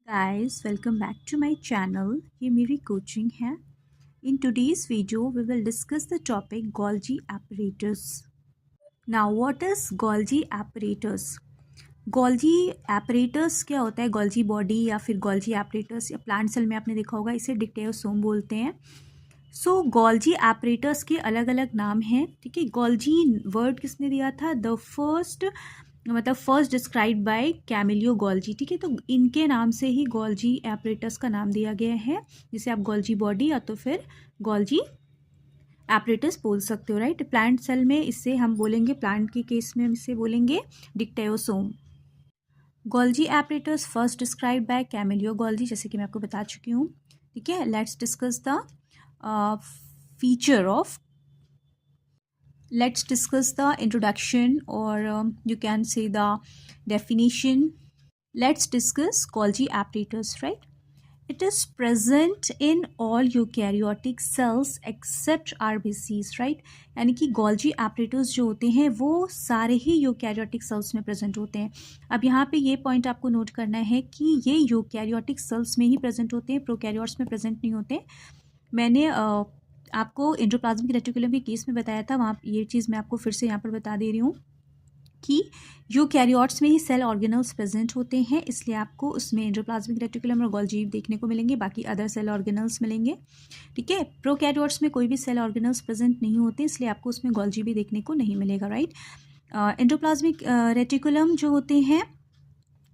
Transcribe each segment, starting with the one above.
Guys, welcome back to my channel. ये मेरी coaching है. In today's video, we will discuss the topic Golgi apparatus. Now, what is Golgi apparatus? Golgi apparatus क्या होता है? Golgi body या फिर Golgi apparatus या plant cell में आपने देखा होगा इसे डिक्टेयोसोम बोलते हैं. सो Golgi apparatus के अलग अलग नाम हैं. ठीक है, Golgi वर्ड किसने दिया था? The first describe by Camillo Golgi. ठीक है, तो इनके नाम से ही गोल्जी एपरेटस का नाम दिया गया है, जिसे आप गोल्जी बॉडी या तो फिर गोल्जी एपरेटस बोल सकते हो. राइट, प्लांट सेल में इसे हम बोलेंगे, प्लांट के केस में हम इसे बोलेंगे dictyosome. Golgi apparatus first describe by Camillo Golgi, जैसे कि मैं आपको बता चुकी हूँ. ठीक है, let's discuss the feature of let's discuss the introduction or you can say the definition. Let's discuss Golgi apparatus. Right, it is present in all eukaryotic cells except RBCs. Right, यानी कि Golgi apparatus जो होते हैं वो सारे ही eukaryotic cells में present होते हैं. अब यहाँ पे ये point आपको note करना है कि ये eukaryotic cells में ही present होते हैं, prokaryotes में present नहीं होते. मैंने आपको एंडोप्लाज्मिक रेटिकुलम के केस में बताया था, वहाँ ये चीज़ मैं आपको फिर से यहाँ पर बता दे रही हूँ कि यूकैरियोट्स में ही सेल ऑर्गेनल्स प्रेजेंट होते हैं, इसलिए आपको उसमें एंडोप्लाज्मिक रेटिकुलम और गोल्जी देखने को मिलेंगे, बाकी अदर सेल ऑर्गेनल्स मिलेंगे. ठीक है, प्रोकैरियोट्स में कोई भी सेल ऑर्गेनल्स प्रेजेंट नहीं होते, इसलिए आपको उसमें गोल्जी भी देखने को नहीं मिलेगा. राइट, एंडोप्लाज्मिक रेटिकुलम जो होते हैं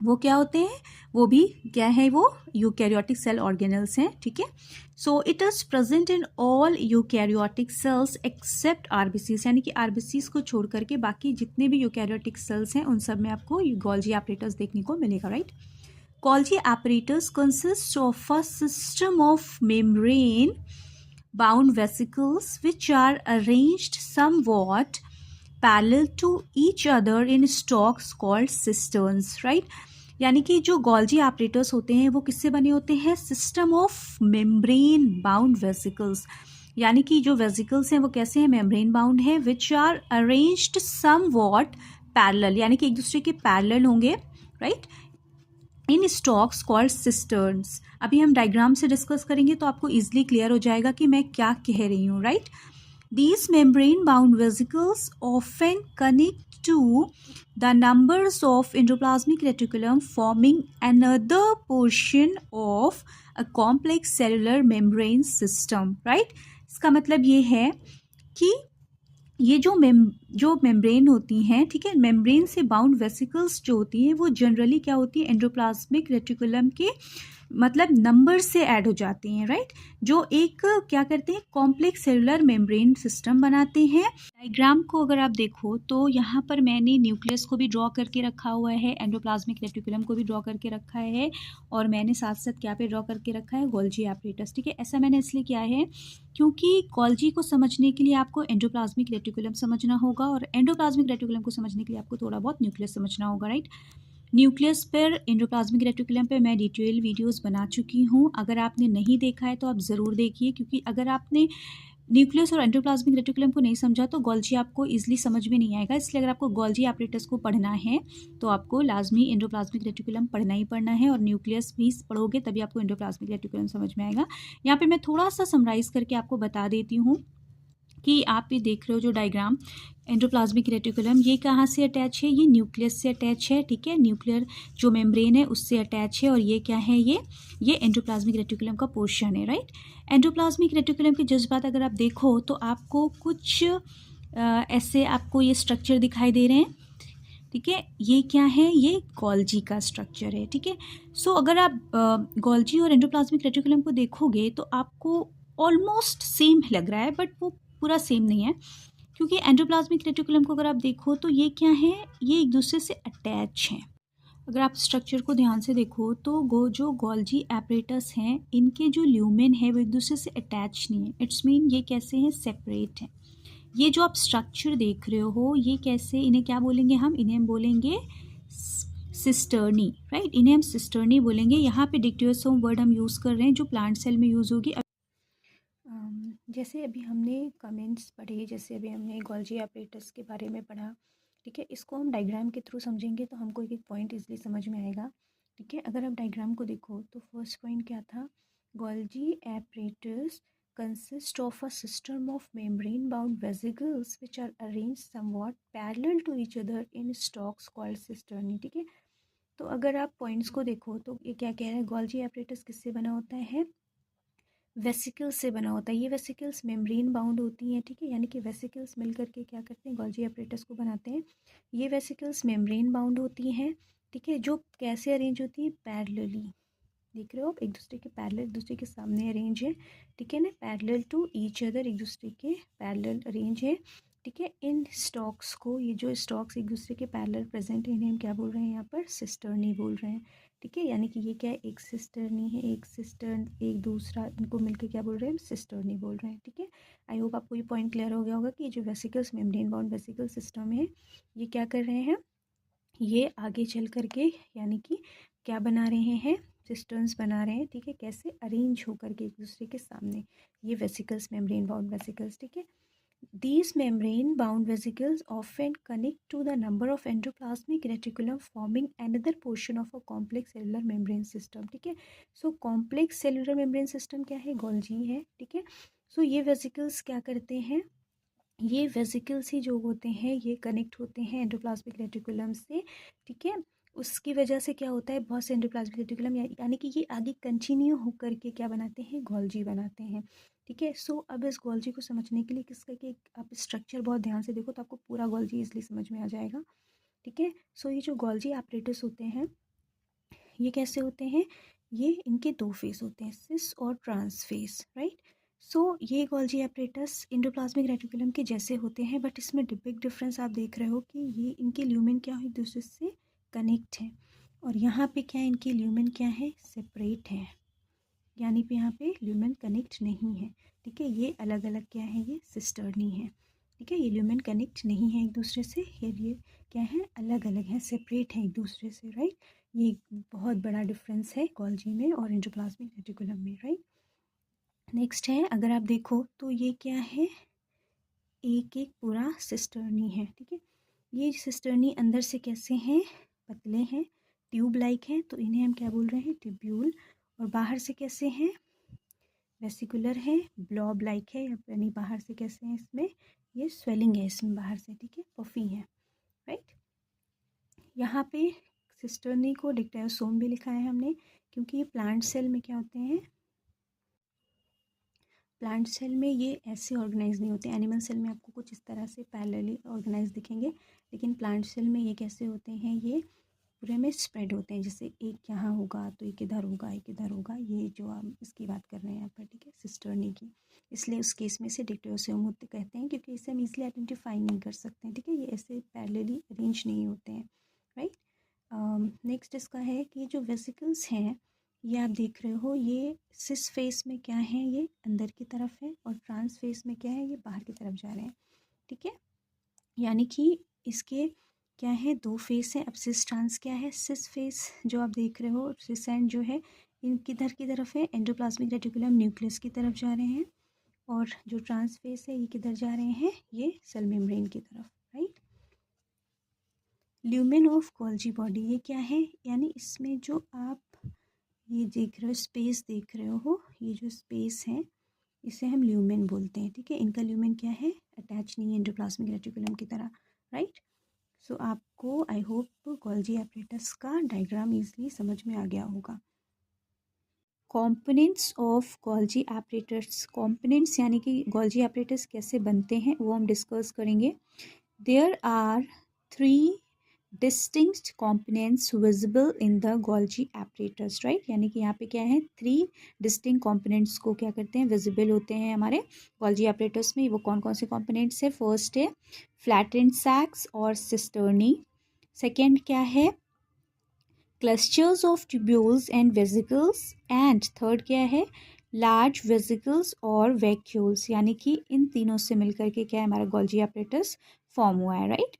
वो क्या होते हैं? वो भी क्या है? वो यूकैरियोटिक सेल ऑर्गेनल्स हैं. ठीक है, so it is present in all eukaryotic cells except RBCs, यानी कि आरबीसीज को छोड़ करके बाकी जितने भी यूकैरियोटिक सेल्स हैं उन सब में आपको गोल्जी एपरेटस देखने को मिलेगा. Right, Golgi apparatus consist of a system of membrane bound vesicles which are arranged somewhat parallel to each other in stacks called cisternae. Right, यानी कि जो गोल्जी एपरेटस होते हैं वो किससे बने होते हैं? System of membrane bound vesicles, यानी कि जो वेसिकल्स हैं वो कैसे हैं? मेम्ब्रेन बाउंड है, which are arranged somewhat parallel, यानी कि एक दूसरे के पैरेलल होंगे. Right, in stacks called cisterns. अभी हम डायग्राम से डिस्कस करेंगे तो आपको इजिली क्लियर हो जाएगा कि मैं क्या कह रही हूँ. Right, these membrane bound vesicles often connect to the numbers of endoplasmic reticulum, forming another portion of a complex cellular membrane system. Right, इसका मतलब ये है कि ये जो मेम्ब्रेन होती हैं, ठीक है, मेम्ब्रेन से बाउंड वेसिकल्स जो होती हैं वो जनरली क्या होती है? एंडोप्लाज्मिक रेटिकुलम के मतलब नंबर से ऐड हो जाते हैं. राइट, जो एक क्या करते हैं? कॉम्प्लेक्स सेलुलर मेम्ब्रेन सिस्टम बनाते हैं. डायग्राम को अगर आप देखो तो यहाँ पर मैंने न्यूक्लियस को भी ड्रॉ करके रखा हुआ है, एंडोप्लाज्मिक रेटिकुलम को भी ड्रॉ करके रखा है, और मैंने साथ साथ क्या पे ड्रॉ करके रखा है? Golgi apparatus. ठीक है, ऐसा मैंने इसलिए किया है क्योंकि गोल्जी को समझने के लिए आपको एंडोप्लाज्मिक रेटिकुलम समझना होगा, और एंडोप्लाज्मिक रेटिकुलम को समझने के लिए आपको थोड़ा बहुत न्यूक्लियस समझना होगा. राइट, न्यूक्लियस पर, एंडोप्लाज्मिक रेटिकुलम पे मैं डिटेल वीडियोस बना चुकी हूँ. अगर आपने नहीं देखा है तो आप ज़रूर देखिए, क्योंकि अगर आपने न्यूक्लियस और एंडोप्लाज्मिक रेटिकुलम को नहीं समझा तो गोल्जी आपको इजीली समझ में नहीं आएगा. इसलिए अगर आपको गोल्जी एपरेटस को पढ़ना है तो आपको लाजमी एंडोप्लाज्मिक रेटिकुलम पढ़ना ही पढ़ना है, और न्यूक्लियस भी पढ़ोगे तभी आपको एंडोप्लाज्मिक रेटिकुलम समझ में आएगा. यहाँ पे मैं थोड़ा सा समराइज़ करके आपको बता देती हूँ कि आप ये देख रहे हो जो डायग्राम, एंडोप्लाज्मिक रेटिकुलम ये कहाँ से अटैच है? ये न्यूक्लियस से अटैच है. ठीक है, न्यूक्लियर जो मेम्ब्रेन है उससे अटैच है, और ये क्या है? ये एंडोप्लाज्मिक रेटिकुलम का पोर्शन है. राइट, एंडोप्लाज्मिक रेटिकुलम के जज्बात अगर आप देखो तो आपको कुछ ऐसे आपको ये स्ट्रक्चर दिखाई दे रहे हैं. ठीक है, ये क्या है? ये गोल्जी का स्ट्रक्चर है. ठीक है, सो अगर आप गोल्जी और एंडोप्लाज्मिक रेटिकुलम को देखोगे तो आपको ऑलमोस्ट सेम लग रहा है, बट वो पूरा सेम नहीं है, क्योंकि एंडोप्लाज्मिक रेटिकुलम को अगर आप देखो तो ये क्या है? ये एक दूसरे से अटैच हैं. अगर आप स्ट्रक्चर को ध्यान से देखो तो जो गोल्जी एपरेटस हैं इनके जो ल्यूमेन है वो एक दूसरे से अटैच नहीं है. इट्स मीन ये कैसे हैं? सेपरेट हैं. ये जो आप स्ट्रक्चर देख रहे हो ये कैसे, इन्हें क्या बोलेंगे हम? इन्हें हम बोलेंगे सिस्टर्नी. राइट, इन्हें हम सिस्टर्नी बोलेंगे. यहाँ पे डिक्टेयोसोम वर्ड हम यूज़ कर रहे हैं जो प्लांट सेल में यूज़ होगी. जैसे अभी हमने कमेंट्स पढ़े, जैसे अभी हमने गोल्जी एपरेटस के बारे में पढ़ा. ठीक है, इसको हम डायग्राम के थ्रू समझेंगे तो हमको एक एक पॉइंट इजीली समझ में आएगा. ठीक है, अगर आप डायग्राम को देखो तो फर्स्ट पॉइंट क्या था, Golgi apparatus consist of a system of membrane bound vesicles which are arranged somewhat parallel to each other in stalks called cisternae। ठीक है, तो अगर आप पॉइंट्स को देखो तो ये क्या कह रहा है, गोल्जी एपरेटस किससे बना होता है, वेसिकल्स से बना होता है। ये वेसिकल्स मेम्ब्रेन बाउंड होती हैं। ठीक है, यानी कि वेसिकल्स मिल करके क्या करते हैं, गोल्जी एपरेटस को बनाते हैं। ये वेसिकल्स मेम्ब्रेन बाउंड होती हैं। ठीक है, जो कैसे अरेंज होती है, पैरेलली, देख रहे हो आप, एक दूसरे के पैरेलल, एक दूसरे के सामने अरेंज है। ठीक है ना, पैरेलल टू ईच अदर, एक दूसरे के पैरेलल अरेंज है। ठीक है, इन स्टॉक्स को, ये जो स्टॉक्स एक दूसरे के पैरेलल प्रेजेंट है, इन्हें हम क्या बोल रहे हैं, यहाँ पर सिस्टर्नी बोल रहे हैं। ठीक है, यानी कि ये क्या है, एक सिस्टर्नी है, एक सिस्टर्न, एक दूसरा, इनको मिलकर क्या बोल रहे हैं, सिस्टर्नी बोल रहे हैं। ठीक है, आई होप आपको ये पॉइंट क्लियर हो गया होगा कि ये जो vesicles membrane bound vesicle system है, ये क्या कर रहे हैं, ये आगे चल करके यानी कि क्या बना रहे हैं, सिस्टर्न्स बना रहे हैं। ठीक है, कैसे, अरेंज होकर के एक दूसरे के सामने, ये वेसिकल्स मेम्ब्रेन बाउंड वेसिकल्स। ठीक है, these membrane bound vesicles often connect to the number of endoplasmic reticulum forming another portion of a complex cellular membrane system। ठीक है, so complex cellular membrane system क्या है, गोल्जी है। ठीक है, सो ये वेसिकल्स क्या करते हैं, ये वेसिकल्स ही जो होते हैं ये कनेक्ट होते हैं एंडोप्लाज्मिक रेटिकुलम से। ठीक है, उसकी वजह से क्या होता है, बहुत से एंडोप्लाज्मिक रेटिकुलम यानी कि ये आगे कंटिन्यू होकर के क्या बनाते हैं, गोल्जी बनाते हैं। ठीक है, सो अब इस गोल्जी को समझने के लिए किसका कि आप स्ट्रक्चर बहुत ध्यान से देखो तो आपको पूरा गोल्जी इजली समझ में आ जाएगा। ठीक है, सो ये जो गोल्जी एपरेटस होते हैं ये कैसे होते हैं, ये इनके दो फेस होते हैं, सिस और ट्रांस फेस, राइट। सो ये गोल्जी एपरेटस एंडोप्लाज्मिक रेटिकुलम के जैसे होते हैं, बट इसमें बिग डिफरेंस आप देख रहे हो कि ये इनके ल्यूमेन क्या है, एक दूसरे से कनेक्ट है, और यहाँ पे क्या है, इनके ल्यूमेन क्या है, सेपरेट है, यानी पे यहाँ पे ल्यूमेन कनेक्ट नहीं है। ठीक है, ये अलग अलग क्या है, ये सिस्टर्नी है। ठीक है, ये ल्यूमेन कनेक्ट नहीं है एक दूसरे से, ये क्या है, अलग अलग है, सेपरेट है एक दूसरे से, राइट। ये एक बहुत बड़ा डिफरेंस है गोल्जी में और एंडोप्लाज्मिक रेटिकुलम में, राइट। नेक्स्ट है, अगर आप देखो तो ये क्या है, एक एक पूरा सिस्टर्नी है। ठीक है, ये सिस्टर्नी अंदर से कैसे हैं, पतले हैं, ट्यूब लाइक हैं, तो इन्हें हम क्या बोल रहे हैं, ट्यूब्यूल। और बाहर से कैसे हैं, वेसिकुलर है, ब्लॉब लाइक है, यानी बाहर से कैसे हैं, इसमें ये स्वेलिंग है इसमें बाहर से। ठीक है, पफी है, राइट। यहाँ पे सिस्टर्नी को डिक्टायोसोम भी लिखा है हमने, क्योंकि ये प्लांट सेल में क्या होते हैं, प्लांट सेल में ये ऐसे ऑर्गेनाइज नहीं होते, एनिमल सेल में आपको कुछ इस तरह से पैरेलली ऑर्गेनाइज दिखेंगे, लेकिन प्लांट सेल में ये कैसे होते हैं, ये पूरे में स्प्रेड होते हैं, जैसे एक यहाँ होगा तो एक इधर होगा, एक इधर होगा, ये जो हम इसकी बात कर रहे हैं यहाँ पर। ठीक है, सिस्टर्नी की, इसलिए उस केस में से डिक्टायोसोम होते कहते हैं, क्योंकि इसे हम इजीली आइडेंटिफाई नहीं कर सकते हैं। ठीक है, ये ऐसे पैरेलली अरेंज नहीं होते हैं, राइट। नेक्स्ट इसका है कि जो वेसिकल्स हैं ये आप देख रहे हो, ये सिस फेस में क्या है, ये अंदर की तरफ है, और ट्रांस फेस में क्या है, ये बाहर की तरफ जा रहे हैं। ठीक है, यानी कि इसके क्या है, दो फेस है। अब सिस ट्रांस क्या है, सिस फेस जो आप देख रहे हो, सिस एंड जो है इन किधर की तरफ है, एंडोप्लाज्मिक रेटिकुलम न्यूक्लियस की तरफ जा रहे हैं, और जो ट्रांस फेस है ये किधर जा रहे हैं, ये सेल मेम्ब्रेन की तरफ, right. Lumen of Golgi body, ये क्या है, यानी इसमें जो आप ये देख रहे हो, स्पेस देख रहे हो, ये जो स्पेस है इसे हम ल्यूमेन बोलते हैं। ठीक है, इनका ल्यूमेन क्या है, अटैच नहीं है एंडोप्लाज्मिक रेटिकुलम की तरह, राइट। सो आपको आई होप गोल्जी एपरेटस का डायग्राम इजली समझ में आ गया होगा। Components of Golgi apparatus, components यानी कि गोल्जी एपरेटस कैसे बनते हैं वो हम डिस्कस करेंगे। There are 3 distinct components visible in the Golgi apparatus, राइट। यानी कि यहाँ पे क्या है, 3 डिस्टिंक्ट components को क्या करते हैं, विजिबल होते हैं हमारे Golgi apparatus में। वो कौन कौन से components है, फर्स्ट है फ्लैटेंड सैक्स और सिस्टर्नी, सेकेंड क्या है clusters of tubules and vesicles, and third क्या है लार्ज वेसिकल्स और वैक्यूल्स। यानी कि इन तीनों से मिलकर के क्या है, हमारा गोल्जी एपरेटस फॉर्म हुआ है, राइट।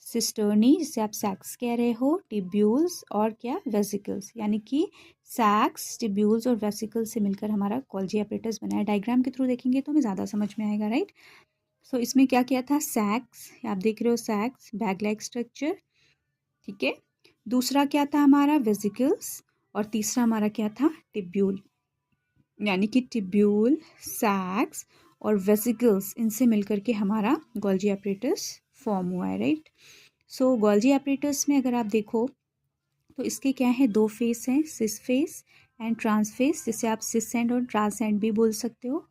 सिस्टर्नी जिसे आप सैक्स कह रहे हो, टिब्यूल्स और क्या वेसिकल्स, यानी कि सैक्स, टिब्यूल्स और वेसिकल्स से मिलकर हमारा गोल्जी एपरेटस बना है। डायग्राम के थ्रू देखेंगे तो हमें ज़्यादा समझ में आएगा, राइट। सो इसमें क्या किया था, सैक्स, आप देख रहे हो सैक्स बैग लाइक स्ट्रक्चर, ठीक है, दूसरा क्या था हमारा, वेसिकल्स, और तीसरा हमारा क्या था, टिब्यूल। यानी कि टिब्यूल, सैक्स और वेसिकल्स, इनसे मिलकर के हमारा गोल्जी एपरेटस फॉर्म हुआ है, राइट। सो गोल्जी एपरेटस में अगर आप देखो तो इसके क्या है, दो फेस हैं, cis face and trans face, जिसे आप सिस एंड और ट्रांस एंड भी बोल सकते हो।